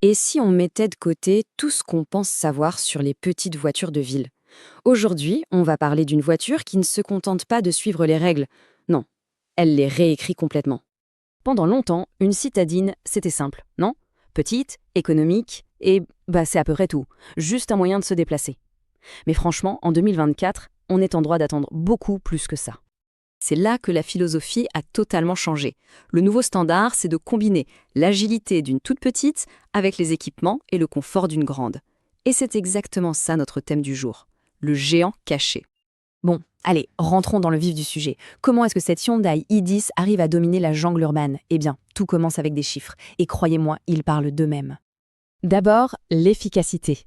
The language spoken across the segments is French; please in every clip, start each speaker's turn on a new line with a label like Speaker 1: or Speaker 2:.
Speaker 1: Et si on mettait de côté tout ce qu'on pense savoir sur les petites voitures de ville? Aujourd'hui, on va parler d'une voiture qui ne se contente pas de suivre les règles. Non, elle les réécrit complètement. Pendant longtemps, une citadine, c'était simple, non? Petite, économique, et c'est à peu près tout. Juste un moyen de se déplacer. Mais franchement, en 2024, on est en droit d'attendre beaucoup plus que ça. C'est là que la philosophie a totalement changé. Le nouveau standard, c'est de combiner l'agilité d'une toute petite avec les équipements et le confort d'une grande. Et c'est exactement ça notre thème du jour, le géant caché. Bon, allez, rentrons dans le vif du sujet. Comment est-ce que cette Hyundai i10 arrive à dominer la jungle urbaine? Eh bien, tout commence avec des chiffres. Et croyez-moi, ils parlent d'eux-mêmes. D'abord, l'efficacité.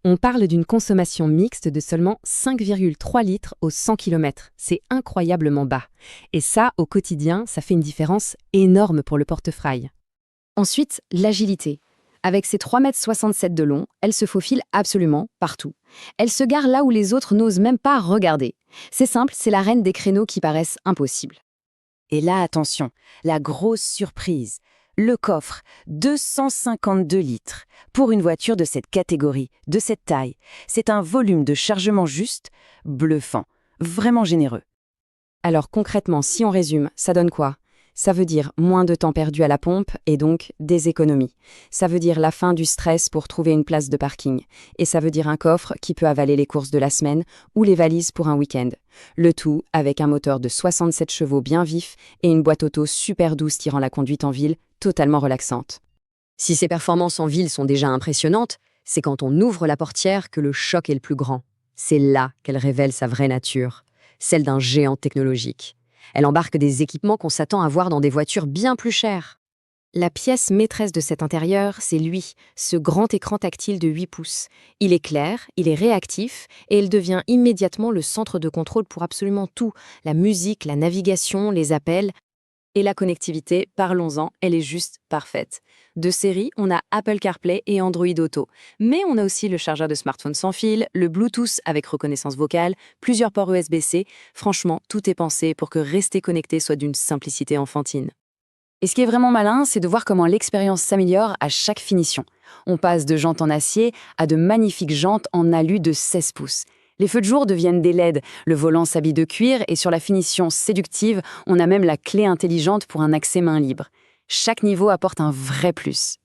Speaker 1: On parle d'une consommation mixte de seulement 5,3 litres au 100 km. C'est incroyablement bas. Et ça, au quotidien, ça fait une différence énorme pour le portefeuille. Ensuite, l'agilité. Avec ses 3,67 m de long, elle se faufile absolument partout. Elle se gare là où les autres n'osent même pas regarder. C'est simple, c'est la reine des créneaux qui paraissent impossibles.
Speaker 2: Et là, attention, la grosse surprise. Le coffre, 252 litres. Pour une voiture de cette catégorie, de cette taille, c'est un volume de chargement juste, bluffant, vraiment généreux.
Speaker 1: Alors concrètement, si on résume, ça donne quoi? Ça veut dire moins de temps perdu à la pompe et donc des économies. Ça veut dire la fin du stress pour trouver une place de parking. Et ça veut dire un coffre qui peut avaler les courses de la semaine ou les valises pour un week-end. Le tout avec un moteur de 67 chevaux bien vif et une boîte auto super douce qui rend la conduite en ville totalement relaxante. Si ces performances en ville sont déjà impressionnantes, c'est quand on ouvre la portière que le choc est le plus grand. C'est là qu'elle révèle sa vraie nature, celle d'un géant technologique. Elle embarque des équipements qu'on s'attend à voir dans des voitures bien plus chères. La pièce maîtresse de cet intérieur, c'est lui, ce grand écran tactile de 8 pouces. Il est clair, il est réactif et il devient immédiatement le centre de contrôle pour absolument tout, la musique, la navigation, les appels. Et la connectivité, parlons-en, elle est juste parfaite. De série, on a Apple CarPlay et Android Auto. Mais on a aussi le chargeur de smartphone sans fil, le Bluetooth avec reconnaissance vocale, plusieurs ports USB-C. Franchement, tout est pensé pour que rester connecté soit d'une simplicité enfantine. Et ce qui est vraiment malin, c'est de voir comment l'expérience s'améliore à chaque finition. On passe de jantes en acier à de magnifiques jantes en alu de 16 pouces. Les feux de jour deviennent des LED, le volant s'habille de cuir et sur la finition séductive, on a même la clé intelligente pour un accès main libre. Chaque niveau apporte un vrai plus.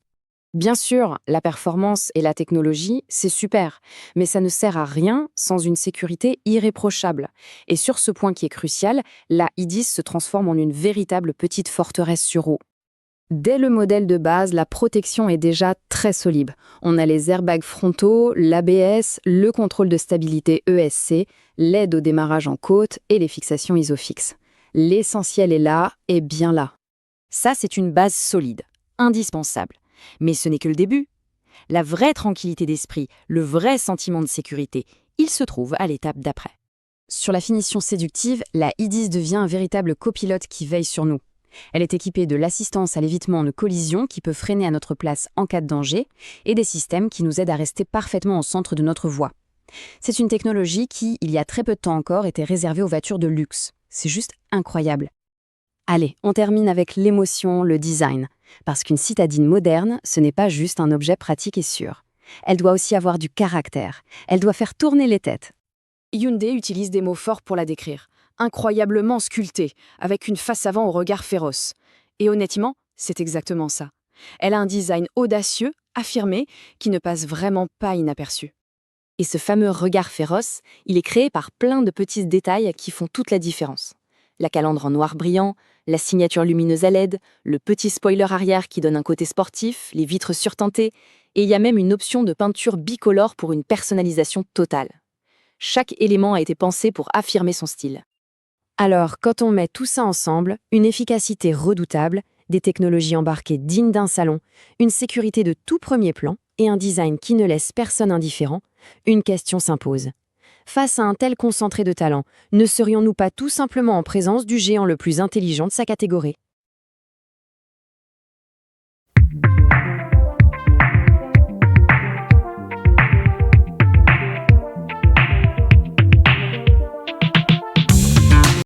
Speaker 1: Bien sûr, la performance et la technologie, c'est super, mais ça ne sert à rien sans une sécurité irréprochable. Et sur ce point qui est crucial, la i10 se transforme en une véritable petite forteresse sur eau. Dès le modèle de base, la protection est déjà très solide. On a les airbags frontaux, l'ABS, le contrôle de stabilité ESC, l'aide au démarrage en côte et les fixations ISOFIX. L'essentiel est là et bien là. Ça, c'est une base solide, indispensable. Mais ce n'est que le début. La vraie tranquillité d'esprit, le vrai sentiment de sécurité, il se trouve à l'étape d'après. Sur la finition séductive, la i10 devient un véritable copilote qui veille sur nous. Elle est équipée de l'assistance à l'évitement de collision qui peut freiner à notre place en cas de danger et des systèmes qui nous aident à rester parfaitement au centre de notre voie. C'est une technologie qui, il y a très peu de temps encore, était réservée aux voitures de luxe. C'est juste incroyable. Allez, on termine avec l'émotion, le design. Parce qu'une citadine moderne, ce n'est pas juste un objet pratique et sûr. Elle doit aussi avoir du caractère. Elle doit faire tourner les têtes. Hyundai utilise des mots forts pour la décrire. Incroyablement sculptée, avec une face avant au regard féroce. Et honnêtement, c'est exactement ça. Elle a un design audacieux, affirmé, qui ne passe vraiment pas inaperçu. Et ce fameux regard féroce, il est créé par plein de petits détails qui font toute la différence. La calandre en noir brillant, la signature lumineuse à LED, le petit spoiler arrière qui donne un côté sportif, les vitres surteintées, et il y a même une option de peinture bicolore pour une personnalisation totale. Chaque élément a été pensé pour affirmer son style. Alors, quand on met tout ça ensemble, une efficacité redoutable, des technologies embarquées dignes d'un salon, une sécurité de tout premier plan et un design qui ne laisse personne indifférent, une question s'impose. Face à un tel concentré de talent, ne serions-nous pas tout simplement en présence du géant le plus intelligent de sa catégorie ?